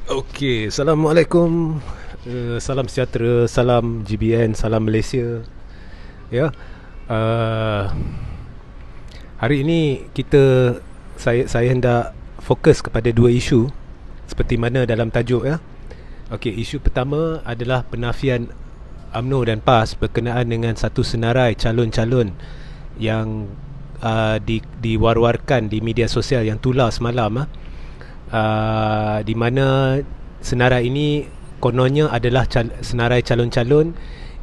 Okey, Assalamualaikum. Salam sejahtera, salam GBN, salam Malaysia. Ya. Uh, Hari ini saya hendak fokus kepada dua isu seperti mana dalam tajuk ya. Okey, isu pertama adalah penafian UMNO dan PAS berkenaan dengan satu senarai calon-calon yang diwar-warkan di media sosial yang tular semalam di mana senarai ini kononnya adalah senarai calon-calon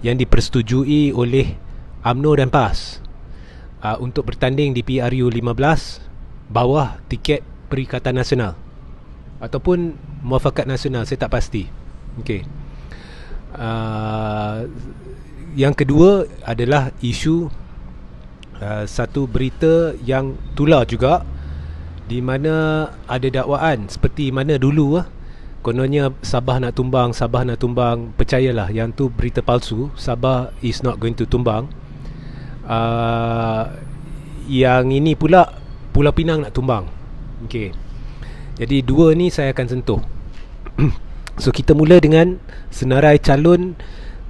yang dipersetujui oleh UMNO dan PAS untuk bertanding di PRU 15 bawah tiket Perikatan Nasional ataupun Muafakat Nasional, saya tak pasti. Okey. Yang kedua adalah isu satu berita yang tular juga, di mana ada dakwaan seperti mana dulu kononnya Sabah nak tumbang. Percayalah, yang tu berita palsu. Sabah is not going to tumbang. Yang ini pula Pulau Pinang nak tumbang. Okey. Jadi dua ni saya akan sentuh. So kita mula dengan senarai calon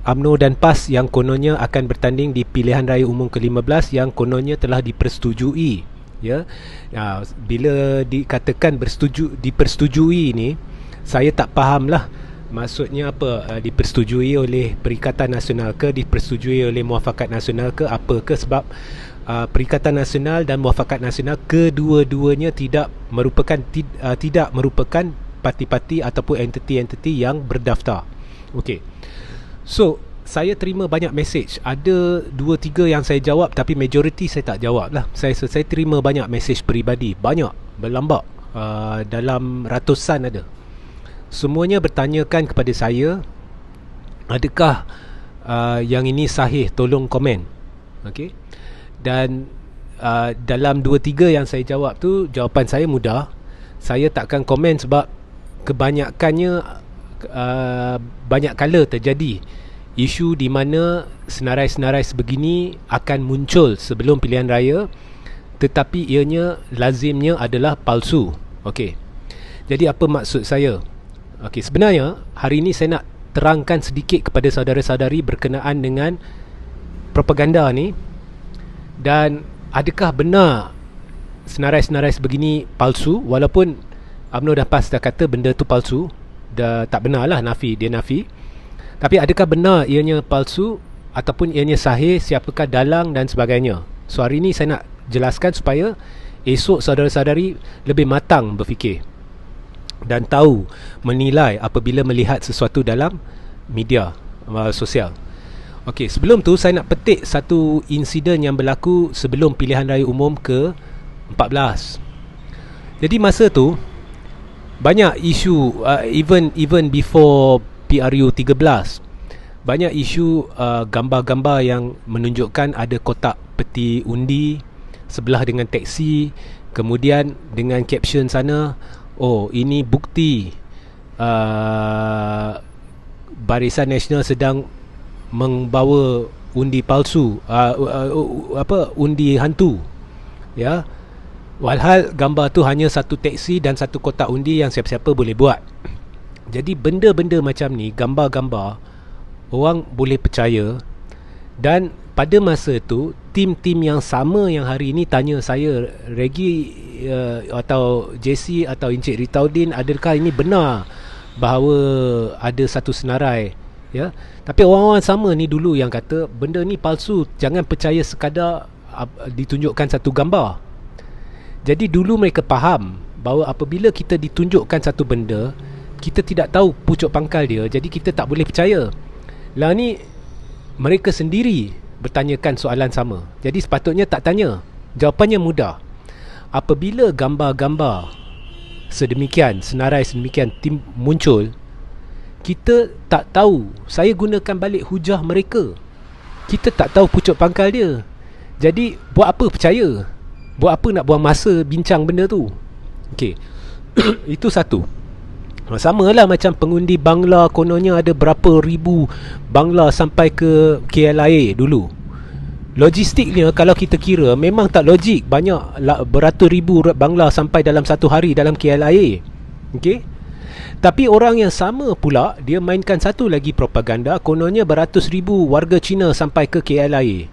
UMNO dan PAS yang kononnya akan bertanding di pilihan raya umum ke-15 yang kononnya telah dipersetujui. Ya. Bila dikatakan dipersetujui ni, saya tak faham lah maksudnya apa. Dipersetujui oleh Perikatan Nasional ke, dipersetujui oleh Muafakat Nasional ke, apa ke? Sebab Perikatan Nasional dan Muafakat Nasional kedua-duanya tidak merupakan parti-parti ataupun entiti-entiti yang berdaftar. Okey. So saya terima banyak mesej. Ada 2-3 yang saya jawab, tapi majoriti saya tak jawab lah. Saya terima banyak mesej peribadi, banyak, berlambak, dalam ratusan ada. Semuanya bertanyakan kepada saya, adakah yang ini sahih, tolong komen. Okey. Dan dalam 2-3 yang saya jawab tu, jawapan saya mudah. Saya takkan komen sebab kebanyakannya banyak kala terjadi isu di mana senarai-senarai sebegini akan muncul sebelum pilihan raya, tetapi ianya lazimnya adalah palsu. Okey. Jadi apa maksud saya? Okey, sebenarnya hari ini saya nak terangkan sedikit kepada saudara-saudari berkenaan dengan propaganda ni, dan adakah benar senarai-senarai sebegini palsu, walaupun UMNO dan PAS dah kata benda tu palsu. Dah tak benar lah, dia nafi. Tapi adakah benar ianya palsu ataupun ianya sahih, siapakah dalang dan sebagainya. So hari ini saya nak jelaskan supaya esok saudara-saudari lebih matang berfikir dan tahu menilai apabila melihat sesuatu dalam media sosial. Okey, sebelum tu saya nak petik satu insiden yang berlaku sebelum pilihan raya umum ke-14. Jadi masa tu banyak isu, even before PRU 13, banyak isu gambar-gambar yang menunjukkan ada kotak peti undi sebelah dengan teksi, kemudian dengan caption sana, oh ini bukti Barisan Nasional sedang membawa undi palsu, undi hantu, ya. Walhal gambar tu hanya satu teksi dan satu kotak undi yang siapa-siapa boleh buat. Jadi benda-benda macam ni, gambar-gambar, orang boleh percaya. Dan pada masa tu, tim-tim yang sama yang hari ini tanya saya, Regi atau JC atau Encik Ritaudin, adakah ini benar bahawa ada satu senarai, ya? Tapi orang-orang sama ni dulu yang kata benda ni palsu, jangan percaya sekadar ditunjukkan satu gambar. Jadi dulu mereka faham bahawa apabila kita ditunjukkan satu benda, kita tidak tahu pucuk pangkal dia, jadi kita tak boleh percaya. Lah ni mereka sendiri bertanyakan soalan sama. Jadi sepatutnya tak tanya. Jawapannya mudah. Apabila gambar-gambar sedemikian, senarai sedemikian tim muncul, kita tak tahu. Saya gunakan balik hujah mereka. Kita tak tahu pucuk pangkal dia. Jadi buat apa percaya? Buat apa nak buang masa bincang benda tu? Okey. Itu satu. Sama lah macam pengundi Bangla, kononnya ada berapa ribu Bangla sampai ke KLIA dulu. Logistiknya kalau kita kira memang tak logik. Banyak beratus ribu bangla sampai dalam satu hari dalam KLIA. Okey. Tapi orang yang sama pula, dia mainkan satu lagi propaganda, kononnya beratus ribu warga Cina sampai ke KLIA.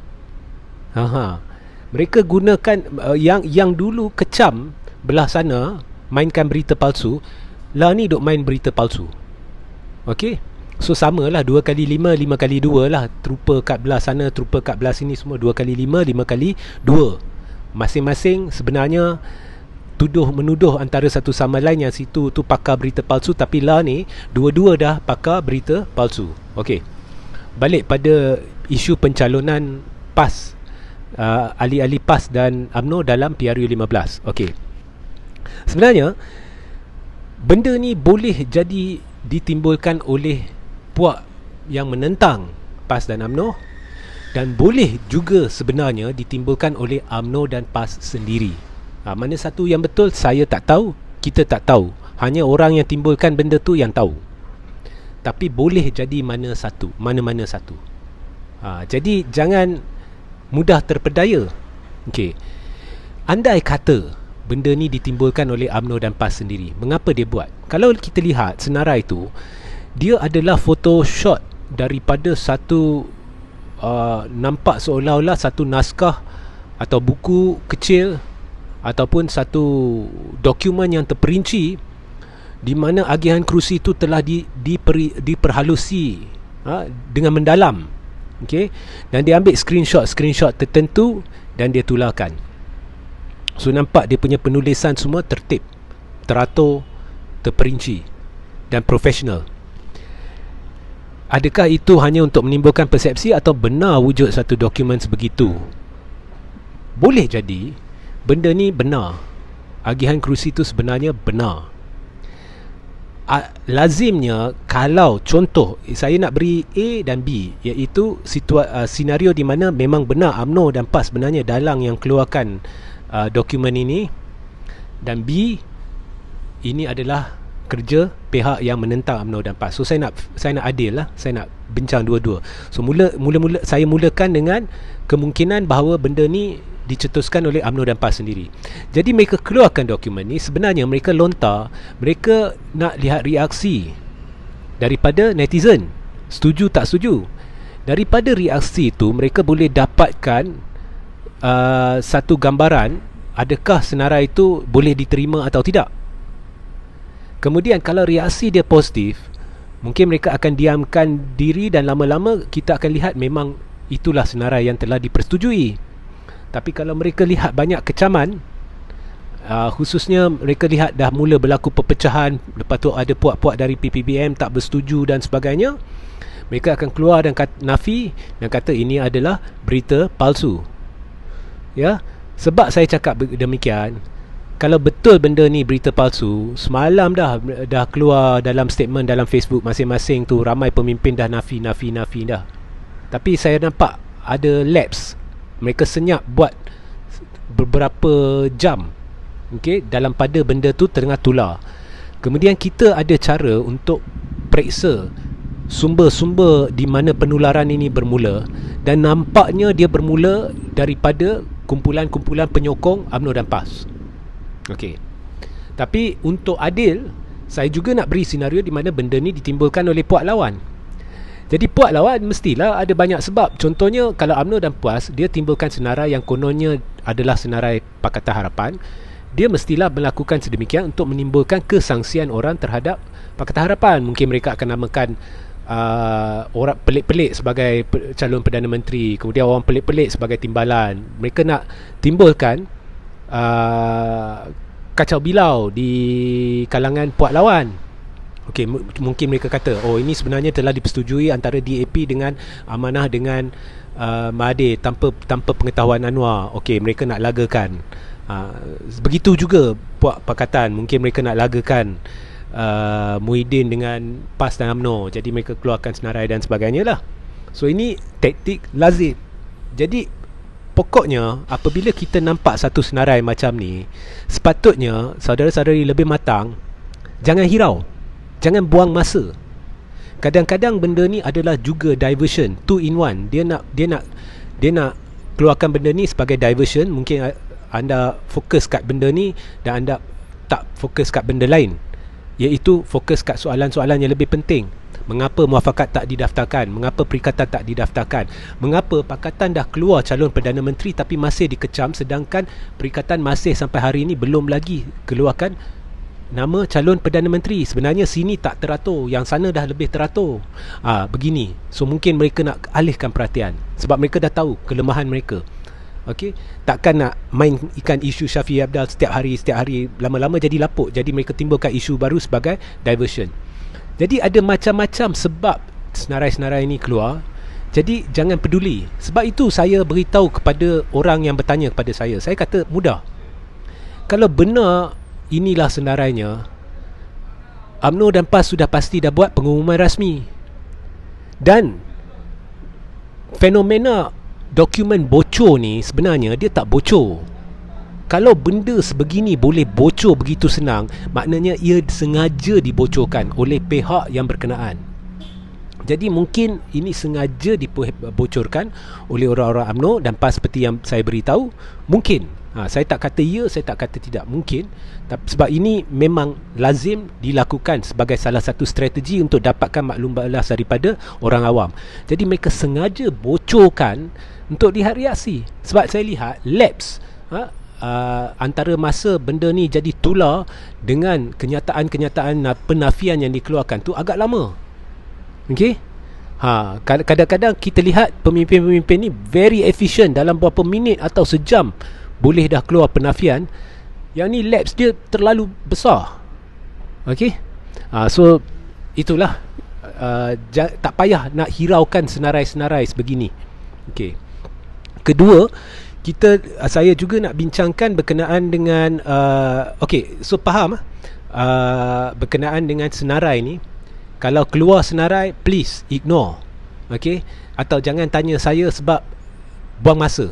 Mereka gunakan yang dulu kecam belah sana mainkan berita palsu, lah ni duk main berita palsu. Okey. So samalah 2 kali 5, 5 kali 2 lah. Trooper kat belah sana, trooper kat belah sini, semua 2 kali 5, 5 kali 2. Masing-masing sebenarnya menuduh antara satu sama lain yang situ tu pakar berita palsu, tapi lah ni dua-dua dah pakar berita palsu. Okey. Balik pada isu pencalonan PAS, ahli-ahli PAS dan UMNO dalam PRU15. Okey. Sebenarnya benda ni boleh jadi ditimbulkan oleh puak yang menentang PAS dan UMNO, dan boleh juga sebenarnya ditimbulkan oleh UMNO dan PAS sendiri. Mana satu yang betul saya tak tahu, kita tak tahu. Hanya orang yang timbulkan benda tu yang tahu. Tapi boleh jadi mana-mana satu. Jadi jangan mudah terpedaya. Okey. Andai kata benda ni ditimbulkan oleh UMNO dan PAS sendiri, mengapa dia buat? Kalau kita lihat senarai itu, dia adalah photoshot daripada satu nampak seolah-olah satu naskah atau buku kecil ataupun satu dokumen yang terperinci, di mana agihan kerusi itu telah diperhalusi dengan mendalam. Okay? Dan dia ambil screenshot tertentu dan dia tularkan. So nampak dia punya penulisan semua tertib, teratur, terperinci dan profesional. Adakah itu hanya untuk menimbulkan persepsi atau benar wujud satu dokumen sebegitu? Boleh jadi benda ni benar. Agihan kerusi itu sebenarnya benar. Lazimnya kalau contoh saya nak beri A dan B, iaitu senario di mana memang benar UMNO dan PAS sebenarnya dalang yang keluarkan dokumen ini, dan B ini adalah kerja pihak yang menentang UMNO dan PAS. So saya nak adil lah, saya nak bincang dua-dua. So mula saya mulakan dengan kemungkinan bahawa benda ni dicetuskan oleh UMNO dan PAS sendiri. Jadi mereka keluarkan dokumen ni, sebenarnya mereka lontar, mereka nak lihat reaksi daripada netizen, setuju tak setuju. Daripada reaksi itu mereka boleh dapatkan satu gambaran adakah senarai itu boleh diterima atau tidak. Kemudian kalau reaksi dia positif, mungkin mereka akan diamkan diri dan lama-lama kita akan lihat memang itulah senarai yang telah dipersetujui. Tapi kalau mereka lihat banyak kecaman, khususnya mereka lihat dah mula berlaku perpecahan, lepas tu ada puak-puak dari PPBM tak bersetuju dan sebagainya, mereka akan keluar dan nafi dan kata ini adalah berita palsu. Ya, sebab saya cakap demikian, kalau betul benda ni berita palsu, semalam dah keluar dalam statement dalam Facebook masing-masing tu, ramai pemimpin dah nafi dah. Tapi saya nampak ada lapse. Mereka senyap buat beberapa jam, okay, dalam pada benda tu tengah tular. Kemudian kita ada cara untuk periksa sumber-sumber di mana penularan ini bermula, dan nampaknya dia bermula daripada kumpulan-kumpulan penyokong UMNO dan PAS. Okey. Tapi untuk adil, saya juga nak beri senario di mana benda ni ditimbulkan oleh puak lawan. Jadi puak lawan mestilah ada banyak sebab. Contohnya kalau UMNO dan PAS dia timbulkan senarai yang kononnya adalah senarai Pakatan Harapan, dia mestilah melakukan sedemikian untuk menimbulkan kesangsian orang terhadap Pakatan Harapan. Mungkin mereka akan namakan orang pelik-pelik sebagai calon Perdana Menteri, kemudian orang pelik-pelik sebagai timbalan. Mereka nak timbulkan kacau bilau di kalangan puak lawan. Okey, mungkin mereka kata, oh ini sebenarnya telah dipersetujui antara DAP dengan Amanah dengan Mahathir tanpa pengetahuan Anwar. Okey, mereka nak lagakan. Begitu juga puak Pakatan, mungkin mereka nak lagakan Muhyiddin dengan PAS dan UMNO. Jadi mereka keluarkan senarai dan sebagainya lah. So ini taktik lazim. Jadi pokoknya apabila kita nampak satu senarai macam ni, sepatutnya saudara-saudari lebih matang. Jangan hirau, jangan buang masa. Kadang-kadang benda ni adalah juga diversion, two in one. Dia nak keluarkan benda ni sebagai diversion. Mungkin anda fokus kat benda ni dan anda tak fokus kat benda lain, iaitu fokus kat soalan-soalan yang lebih penting. Mengapa muafakat tak didaftarkan? Mengapa perikatan tak didaftarkan? Mengapa Pakatan dah keluar calon Perdana Menteri tapi masih dikecam, sedangkan perikatan masih sampai hari ini belum lagi keluarkan nama calon Perdana Menteri? Sebenarnya sini tak teratur, yang sana dah lebih teratur. Begini. So mungkin mereka nak alihkan perhatian sebab mereka dah tahu kelemahan mereka. Okey, takkan nak main ikan isu Syafiee Apdal setiap hari, lama-lama jadi lapuk. Jadi mereka timbulkan isu baru sebagai diversion. Jadi ada macam-macam sebab senarai-senarai ini keluar. Jadi jangan peduli. Sebab itu saya beritahu kepada orang yang bertanya kepada saya. Saya kata mudah. Kalau benar inilah senarainya, UMNO dan PAS sudah pasti dah buat pengumuman rasmi. Dan fenomena dokumen bocor ni sebenarnya dia tak bocor. Kalau benda sebegini boleh bocor begitu senang, maknanya ia sengaja dibocorkan oleh pihak yang berkenaan. Jadi mungkin ini sengaja dibocorkan oleh orang-orang UMNO dan PAS seperti yang saya beritahu. Mungkin. Saya tak kata ya, saya tak kata tidak. Mungkin. Sebab ini memang lazim dilakukan sebagai salah satu strategi untuk dapatkan maklum balas daripada orang awam. Jadi mereka sengaja bocorkan untuk lihat reaksi. Sebab saya lihat lapse antara masa benda ni jadi tular dengan kenyataan-kenyataan penafian yang dikeluarkan tu agak lama. Okey? Kadang-kadang kita lihat pemimpin-pemimpin ni very efficient, dalam berapa minit atau sejam boleh dah keluar penafian. Yang ni lapse dia terlalu besar. Okey? So itulah, tak payah nak hiraukan senarai-senarai sebegini. Okey. Kedua, saya juga nak bincangkan berkenaan dengan so faham berkenaan dengan senarai ni. Kalau keluar senarai, please ignore. Okey, atau jangan tanya saya sebab buang masa.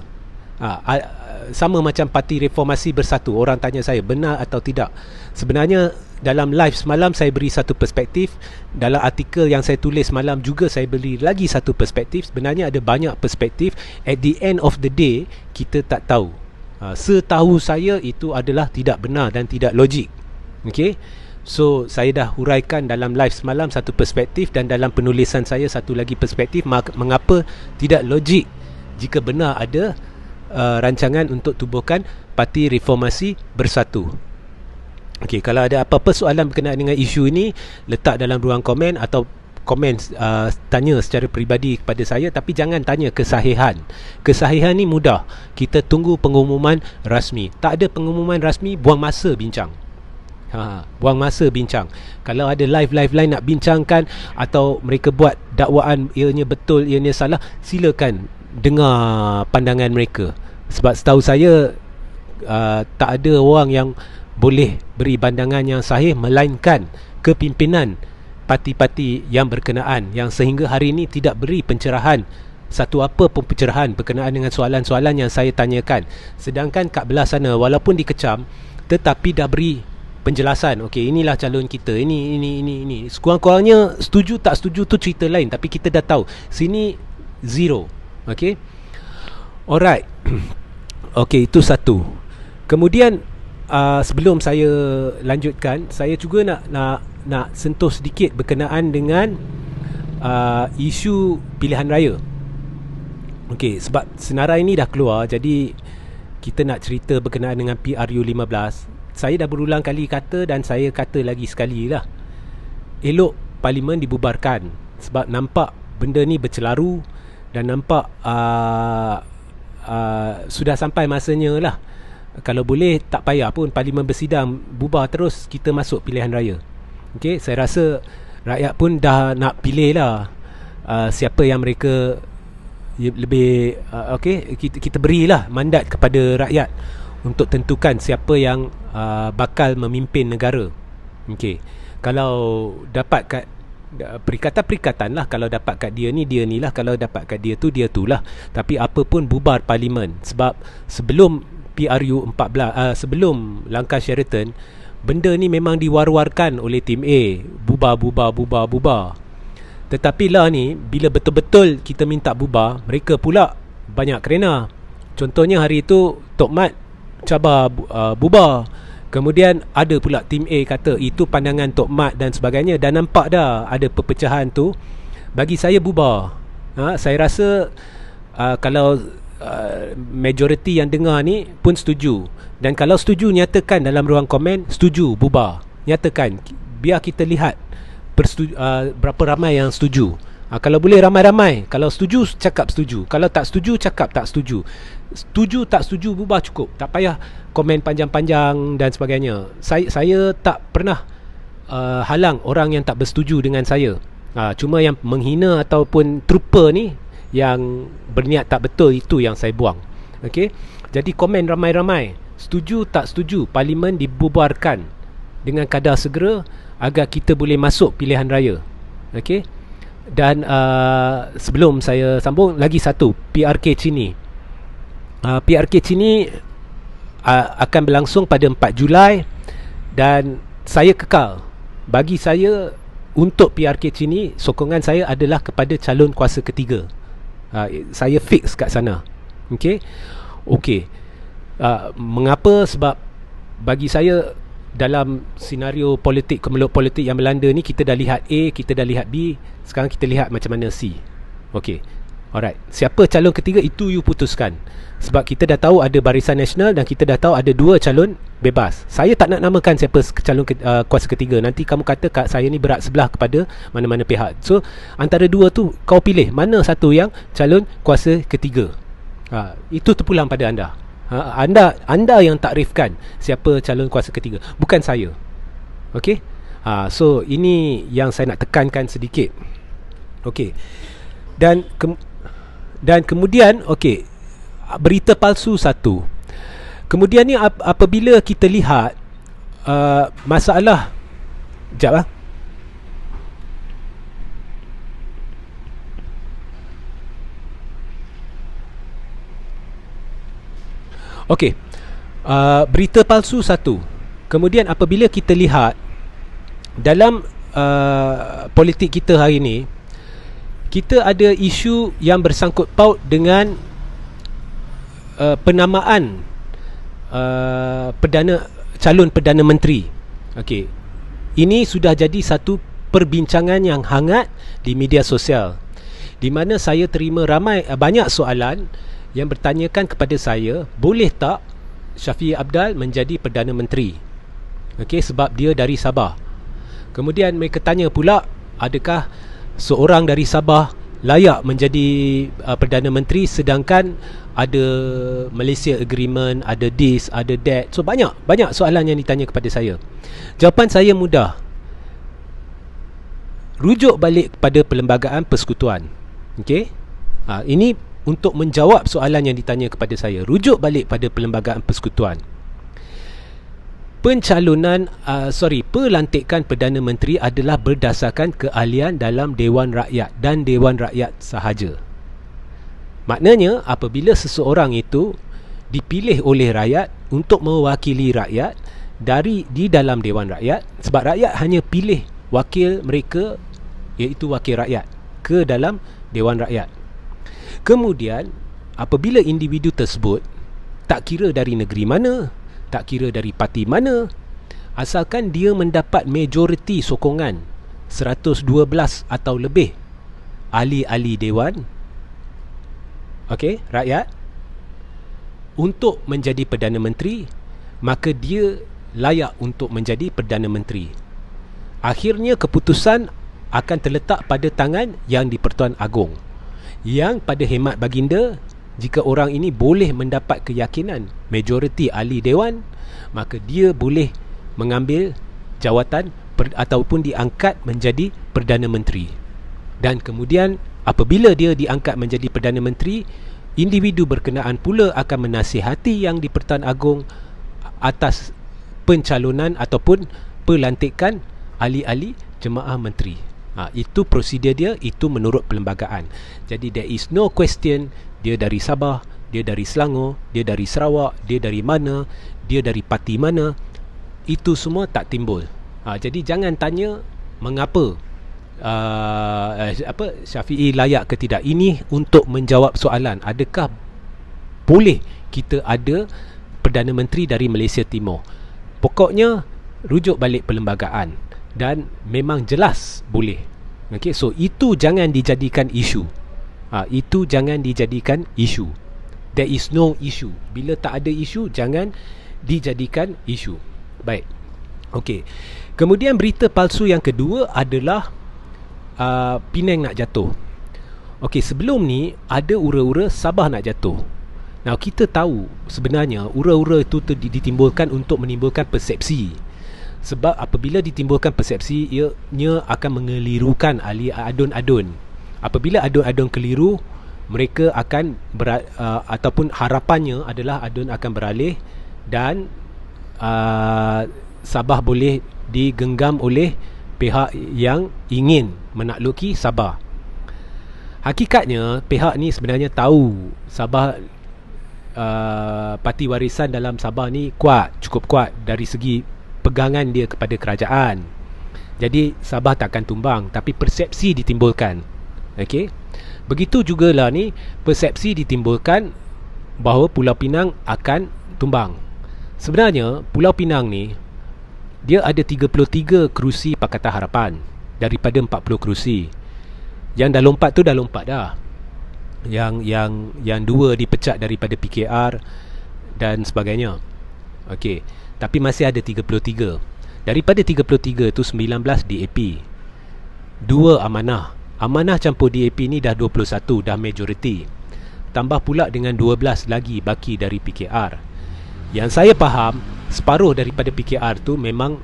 Sama macam Parti Reformasi Bersatu, orang tanya saya benar atau tidak. Sebenarnya dalam live semalam saya beri satu perspektif, dalam artikel yang saya tulis semalam juga saya beri lagi satu perspektif. Sebenarnya ada banyak perspektif. At the end of the day, kita tak tahu. Setahu saya itu adalah tidak benar dan tidak logik. Okey. So saya dah huraikan dalam live semalam satu perspektif, dan dalam penulisan saya satu lagi perspektif mengapa tidak logik jika benar ada rancangan untuk tubuhkan Parti Reformasi Bersatu. Okey, kalau ada apa-apa soalan berkenaan dengan isu ini, letak dalam ruang komen atau komen, tanya secara peribadi kepada saya, tapi jangan tanya kesahihan. Kesahihan ni mudah. Kita tunggu pengumuman rasmi. Tak ada pengumuman rasmi, buang masa bincang. Buang masa bincang. Kalau ada live lain nak bincangkan atau mereka buat dakwaan ianya betul, ianya salah, silakan dengar pandangan mereka. Sebab setahu saya tak ada orang yang boleh beri pandangan yang sahih melainkan kepimpinan parti-parti yang berkenaan, yang sehingga hari ini tidak beri pencerahan, satu apa pun pencerahan berkenaan dengan soalan-soalan yang saya tanyakan. Sedangkan kat belah sana walaupun dikecam tetapi dah beri penjelasan. Okey, inilah calon kita, ini. Sekurang-kurangnya setuju tak setuju tu cerita lain, tapi kita dah tahu sini zero. Okey. Alright. Okey, itu satu. Kemudian sebelum saya lanjutkan, saya juga nak sentuh sedikit berkenaan dengan isu pilihan raya. Okey, sebab senarai ini dah keluar, jadi kita nak cerita berkenaan dengan PRU 15. Saya dah berulang kali kata dan saya kata lagi sekali lah, elok parlimen dibubarkan sebab nampak benda ni bercelaru dan nampak sudah sampai masanya lah. Kalau boleh tak payah pun parlimen bersidang, bubar terus, kita masuk pilihan raya. Okey, saya rasa rakyat pun dah nak pilih lah siapa yang mereka lebih okey, kita berilah mandat kepada rakyat untuk tentukan siapa yang bakal memimpin negara. Okey, kalau dapat kat perikatan-perikatan lah, kalau dapat kat dia ni lah, kalau dapat kat dia tu lah. Tapi apa pun bubar parlimen. Sebab sebelum PRU 14, sebelum langkah Sheraton, benda ni memang diwar-warkan oleh tim A, bubar. Tetapi lah ni, bila betul-betul kita minta bubar, mereka pula banyak kerana. Contohnya hari itu Tok Mat cabar bubar. Kemudian ada pula tim A kata itu pandangan Tok Mat dan sebagainya. Dan nampak dah ada perpecahan tu. Bagi saya bubar. Saya rasa kalau majoriti yang dengar ni pun setuju. Dan kalau setuju, nyatakan dalam ruang komen setuju, bubar. Nyatakan, biar kita lihat berapa ramai yang setuju. Kalau boleh ramai-ramai. Kalau setuju, cakap setuju. Kalau tak setuju, cakap tak setuju. Setuju tak setuju, bubar cukup. Tak payah komen panjang-panjang dan sebagainya. Saya tak pernah halang orang yang tak bersetuju dengan saya. Cuma yang menghina ataupun trooper ni, yang berniat tak betul, itu yang saya buang. Okey. Jadi komen ramai-ramai. Setuju tak setuju, parlimen dibubarkan dengan kadar segera agar kita boleh masuk pilihan raya. Okey. Dan sebelum saya sambung, lagi satu, PRK Cini. PRK Cini akan berlangsung pada 4 Julai dan saya kekal. Bagi saya, untuk PRK Cini, sokongan saya adalah kepada calon kuasa ketiga. Saya fix kat sana. Okey. Mengapa? Sebab bagi saya, dalam senario politik, kemeluk politik yang melanda ni, kita dah lihat A, kita dah lihat B, sekarang kita lihat macam mana C. Okey. Alright. Siapa calon ketiga, itu you putuskan. Sebab kita dah tahu ada Barisan Nasional dan kita dah tahu ada 2 calon bebas. Saya tak nak namakan siapa calon kuasa ketiga. Nanti kamu kata saya ni berat sebelah kepada mana-mana pihak. So antara 2 tu, kau pilih mana satu yang calon kuasa ketiga. Itu terpulang pada anda. Anda yang takrifkan siapa calon kuasa ketiga, bukan saya. Okey. So ini yang saya nak tekankan sedikit. Okey. Dan kemudian, okey, berita palsu satu. Kemudian ni apabila kita lihat masalah, sekejap Okey. Berita palsu satu. Kemudian apabila kita lihat dalam politik kita hari ini, kita ada isu yang bersangkut paut dengan penamaan calon Perdana Menteri. Okey. Ini sudah jadi satu perbincangan yang hangat di media sosial, di mana saya terima banyak soalan yang bertanyakan kepada saya, boleh tak Shafie Apdal menjadi Perdana Menteri? Okey, sebab dia dari Sabah. Kemudian mereka tanya pula, adakah seorang dari Sabah layak menjadi Perdana Menteri, sedangkan ada Malaysia Agreement, ada this, ada that. So banyak soalan yang ditanya kepada saya. Jawapan saya mudah. Rujuk balik kepada Perlembagaan Persekutuan. Okey. Ini untuk menjawab soalan yang ditanya kepada saya. Rujuk balik pada Perlembagaan Persekutuan. Pelantikan Perdana Menteri adalah berdasarkan keahlian dalam Dewan Rakyat dan Dewan Rakyat sahaja. Maknanya apabila seseorang itu dipilih oleh rakyat untuk mewakili rakyat di dalam Dewan Rakyat, sebab rakyat hanya pilih wakil mereka, iaitu wakil rakyat, ke dalam Dewan Rakyat. Kemudian apabila individu tersebut, tak kira dari negeri mana, tak kira dari parti mana, asalkan dia mendapat majoriti sokongan 112 atau lebih ahli-ahli dewan, okey, rakyat, untuk menjadi Perdana Menteri, maka dia layak untuk menjadi Perdana Menteri. Akhirnya keputusan akan terletak pada tangan Yang di-Pertuan Agong, yang pada hemat baginda, jika orang ini boleh mendapat keyakinan majoriti ahli dewan, maka dia boleh mengambil jawatan ataupun diangkat menjadi Perdana Menteri. Dan kemudian apabila dia diangkat menjadi Perdana Menteri, individu berkenaan pula akan menasihati Yang di-Pertuan Agong atas pencalonan ataupun pelantikan ahli-ahli jemaah menteri. Itu prosedur dia, itu menurut perlembagaan. Jadi there is no question dia dari Sabah, dia dari Selangor, dia dari Sarawak, dia dari mana, dia dari parti mana. Itu semua tak timbul. Jadi jangan tanya mengapa Shafie layak ke tidak. Ini untuk menjawab soalan, adakah boleh kita ada Perdana Menteri dari Malaysia Timur. Pokoknya rujuk balik perlembagaan dan memang jelas boleh. Okay, so itu jangan dijadikan isu. Itu jangan dijadikan isu. There is no issue. Bila tak ada isu, jangan dijadikan isu. Baik. Okey. Kemudian berita palsu yang kedua adalah Penang nak jatuh. Okey, sebelum ni ada ura-ura Sabah nak jatuh. Now kita tahu sebenarnya ura-ura itu ditimbulkan untuk menimbulkan persepsi. Sebab apabila ditimbulkan persepsi, ianya akan mengelirukan ahli adun-adun. Apabila adun-adun keliru, mereka akan ataupun harapannya adalah adun akan beralih dan Sabah boleh digenggam oleh pihak yang ingin menakluki Sabah. Hakikatnya pihak ni sebenarnya tahu Sabah, parti warisan dalam Sabah ni cukup kuat dari segi pegangan dia kepada kerajaan. Jadi Sabah takkan tumbang, tapi persepsi ditimbulkan. Okey. Begitu jugalah ni persepsi ditimbulkan bahawa Pulau Pinang akan tumbang. Sebenarnya Pulau Pinang ni dia ada 33 kerusi Pakatan Harapan daripada 40 kerusi. Yang dah lompat tu dah lompat dah. Yang dua dipecat daripada PKR dan sebagainya. Okey. Tapi masih ada 33. Daripada 33 tu 19 DAP. 2 amanah. Amanah campur DAP ni dah 21, dah majoriti. Tambah pula dengan 12 lagi baki dari PKR. Yang saya faham, separuh daripada PKR tu memang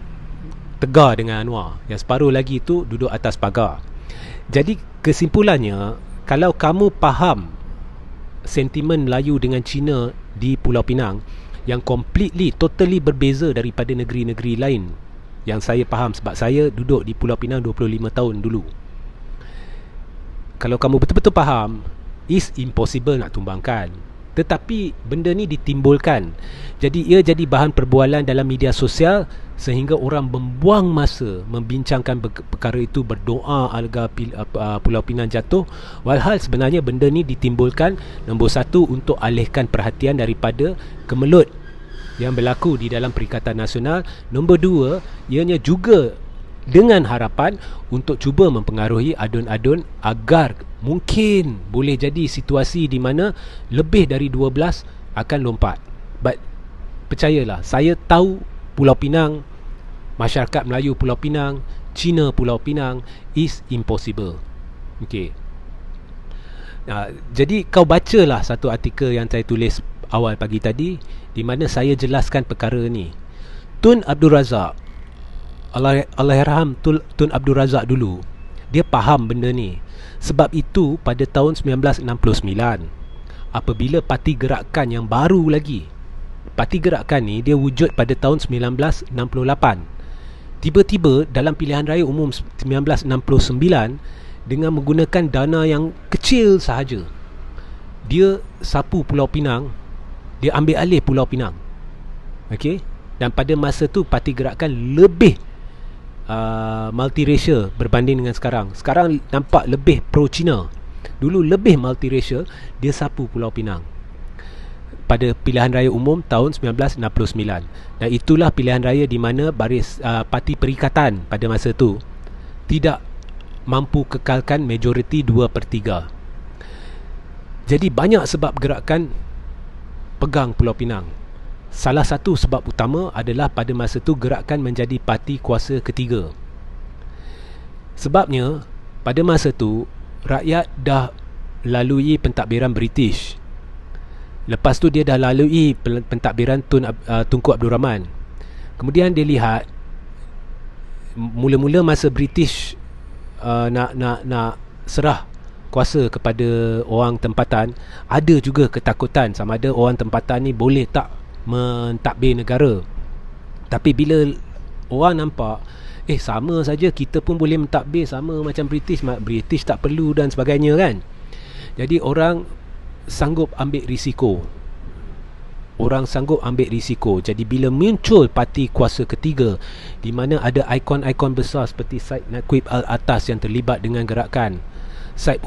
tegar dengan Anwar. Yang separuh lagi tu duduk atas pagar. Jadi kesimpulannya, kalau kamu faham sentimen Melayu dengan Cina di Pulau Pinang yang completely, totally berbeza daripada negeri-negeri lain yang saya faham, sebab saya duduk di Pulau Pinang 25 tahun dulu. Kalau kamu betul-betul faham, is impossible nak tumbangkan. Tetapi benda ni ditimbulkan. Jadi ia jadi bahan perbualan dalam media sosial sehingga orang membuang masa membincangkan perkara itu, berdoa agar Pulau Pinang jatuh. Walhal sebenarnya benda ni ditimbulkan, nombor satu, untuk alihkan perhatian daripada kemelut yang berlaku di dalam Perikatan Nasional. Nombor dua, ianya juga dengan harapan untuk cuba mempengaruhi adun-adun agar mungkin boleh jadi situasi di mana lebih dari 12 akan lompat. But percayalah, saya tahu Pulau Pinang, masyarakat Melayu Pulau Pinang, Cina Pulau Pinang is impossible. Okay. Jadi kau bacalah satu artikel yang saya tulis awal pagi tadi, di mana saya jelaskan perkara ni. Tun Abdul Razak, Allahyarham Tun Abdul Razak dulu, dia faham benda ni. Sebab itu pada tahun 1969, apabila Parti Gerakan yang baru lagi, Parti Gerakan ni dia wujud pada tahun 1968, tiba-tiba dalam pilihan raya umum 1969, dengan menggunakan dana yang kecil sahaja, dia sapu Pulau Pinang, dia ambil alih Pulau Pinang. Okey. Dan pada masa tu Parti Gerakan lebih multiracial berbanding dengan sekarang. Sekarang nampak lebih pro-Cina. Dulu lebih multiracial, dia sapu Pulau Pinang pada pilihan raya umum tahun 1969. Dan itulah pilihan raya di mana baris Parti Perikatan pada masa tu tidak mampu kekalkan majoriti 2/3. Jadi banyak sebab gerakan pegang Pulau Pinang. Salah satu sebab utama adalah pada masa tu gerakan menjadi parti kuasa ketiga. Sebabnya pada masa tu rakyat dah lalui pentadbiran British. Lepas tu dia dah lalui pentadbiran Tunku Abdul Rahman. Kemudian dia lihat mula-mula masa British nak serah kuasa kepada orang tempatan, ada juga ketakutan sama ada orang tempatan ni boleh tak mentadbir negara. Tapi bila orang nampak sama saja, kita pun boleh mentadbir sama macam British tak perlu dan sebagainya kan. Jadi orang sanggup ambil risiko. Jadi bila muncul parti kuasa ketiga di mana ada ikon-ikon besar seperti Syed Naqib Al-Atas yang terlibat dengan gerakan, Syed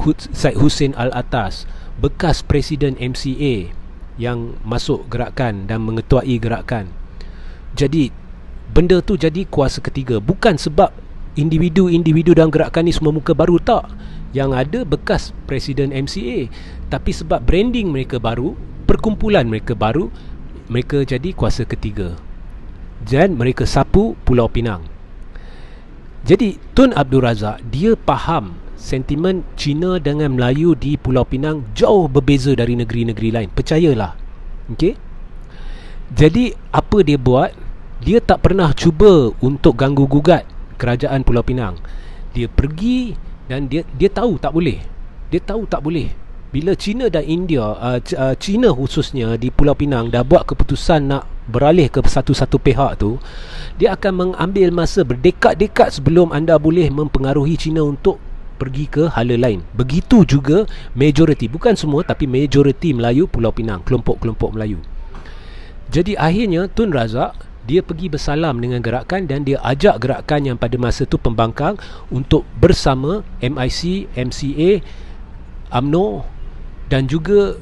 Hussein Al-Atas, bekas Presiden MCA yang masuk gerakan dan mengetuai gerakan. Jadi benda tu jadi kuasa ketiga, bukan sebab individu-individu dalam gerakan ni semua muka baru, tak. Yang ada bekas Presiden MCA, tapi sebab branding mereka baru, perkumpulan mereka baru, mereka jadi kuasa ketiga dan mereka sapu Pulau Pinang. Jadi Tun Abdul Razak dia faham sentimen Cina dengan Melayu di Pulau Pinang jauh berbeza dari negeri-negeri lain, percayalah. Okey. Jadi apa dia buat? Dia tak pernah cuba untuk ganggu gugat kerajaan Pulau Pinang. Dia pergi dan dia tahu tak boleh. Dia tahu tak boleh. Bila China dan India, China khususnya di Pulau Pinang dah buat keputusan nak beralih ke satu-satu pihak tu, dia akan mengambil masa berdekad-dekad sebelum anda boleh mempengaruhi China untuk pergi ke hala lain. Begitu juga majoriti, bukan semua tapi majoriti Melayu Pulau Pinang, kelompok-kelompok Melayu. Jadi akhirnya Tun Razak dia pergi bersalam dengan gerakan dan dia ajak gerakan yang pada masa tu pembangkang untuk bersama MIC, MCA, UMNO, dan juga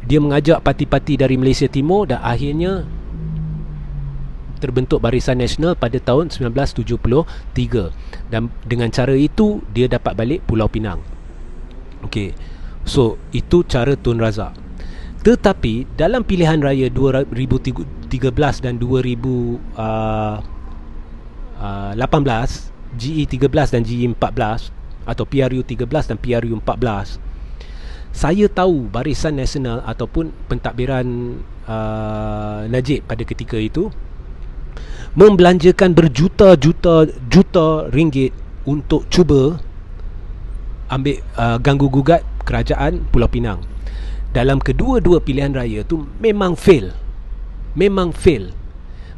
dia mengajak parti-parti dari Malaysia Timur dan akhirnya terbentuk Barisan Nasional pada tahun 1973. Dan dengan cara itu dia dapat balik Pulau Pinang. Okey. So itu cara Tun Razak. Tetapi dalam pilihan raya 2013 dan 2018, GE 13 dan GE 14 atau PRU 13 dan PRU 14, saya tahu Barisan Nasional ataupun pentadbiran Najib pada ketika itu membelanjakan berjuta-juta ringgit untuk cuba ambil ganggu gugat kerajaan Pulau Pinang. Dalam kedua-dua pilihan raya tu memang fail.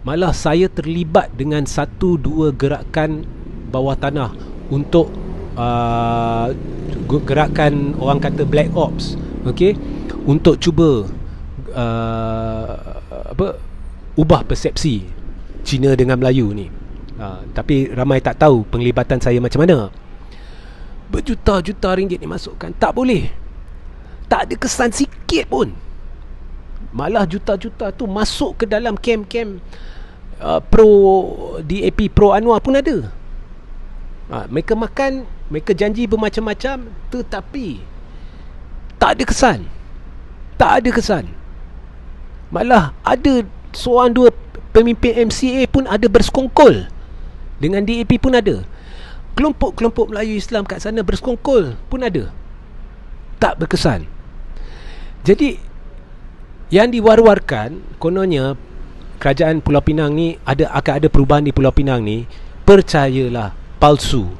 Malah saya terlibat dengan satu dua gerakan bawah tanah untuk gerakan orang kata black ops, okey, untuk cuba ubah persepsi Cina dengan Melayu ni. Tapi ramai tak tahu penglibatan saya macam mana. Berjuta-juta ringgit dimasukkan, tak boleh. Tak ada kesan sikit pun. Malah juta-juta tu masuk ke dalam kem-kem pro DAP, pro Anwar pun ada. Mereka makan, mereka janji bermacam-macam, tetapi tak ada kesan. Tak ada kesan. Malah ada seorang dua pemimpin MCA pun ada bersekongkol dengan DAP pun ada. Kelompok-kelompok Melayu Islam kat sana bersekongkol pun ada. Tak berkesan. Jadi yang diwar-warkan kononnya kerajaan Pulau Pinang ni akan ada perubahan di Pulau Pinang ni, percayalah, palsu.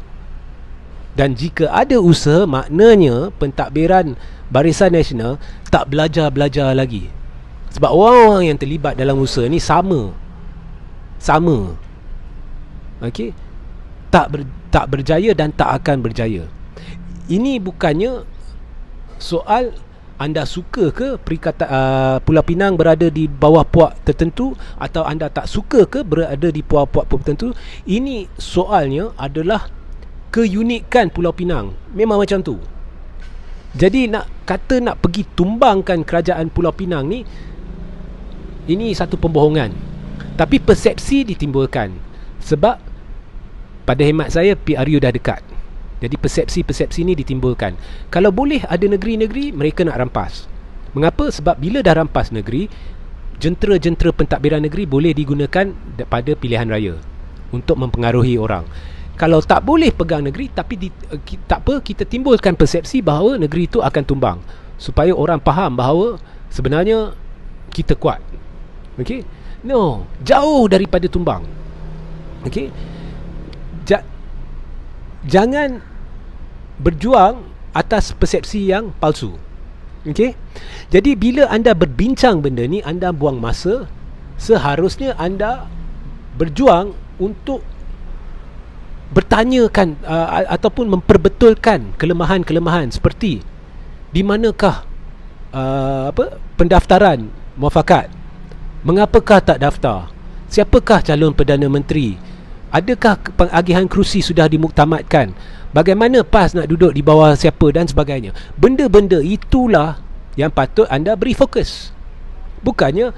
Dan jika ada usaha, maknanya pentadbiran Barisan Nasional tak belajar-belajar lagi. Sebab orang-orang yang terlibat dalam usaha ni sama. Okey, tak berjaya dan tak akan berjaya. Ini bukannya soal anda suka ke Pulau Pinang berada di bawah puak tertentu atau anda tak suka ke berada di puak-puak tertentu. Ini soalnya adalah keunikan Pulau Pinang. Memang macam tu. Jadi nak pergi tumbangkan kerajaan Pulau Pinang ni, ini satu pembohongan. Tapi persepsi ditimbulkan. Sebab pada hemat saya PRU dah dekat. Jadi persepsi-persepsi ni ditimbulkan. Kalau boleh ada negeri-negeri, mereka nak rampas. Mengapa? Sebab bila dah rampas negeri, jentera-jentera pentadbiran negeri boleh digunakan pada pilihan raya untuk mempengaruhi orang. Kalau tak boleh pegang negeri, tapi tak apa, kita timbulkan persepsi bahawa negeri itu akan tumbang, supaya orang faham bahawa sebenarnya kita kuat. Okey? No, jauh daripada tumbang. Okey? Jangan berjuang atas persepsi yang palsu. Okey? Jadi bila anda berbincang benda ni, anda buang masa. Seharusnya anda berjuang untuk bertanyakan ataupun memperbetulkan kelemahan-kelemahan seperti di manakah pendaftaran muafakat, mengapakah tak daftar, siapakah calon Perdana Menteri, adakah pengagihan kerusi sudah dimuktamadkan, bagaimana PAS nak duduk di bawah siapa dan sebagainya. Benda-benda itulah yang patut anda beri fokus. Bukannya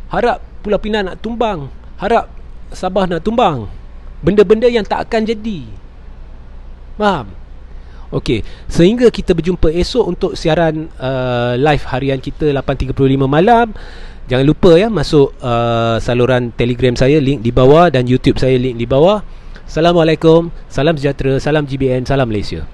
harap Pulau Pinang nak tumbang, harap Sabah nak tumbang, benda-benda yang tak akan jadi. Faham? Okey, sehingga kita berjumpa esok untuk siaran live harian kita 8.35 malam. Jangan lupa ya, masuk saluran Telegram saya, link di bawah, dan YouTube saya, link di bawah. Assalamualaikum, salam sejahtera, salam GBN, salam Malaysia.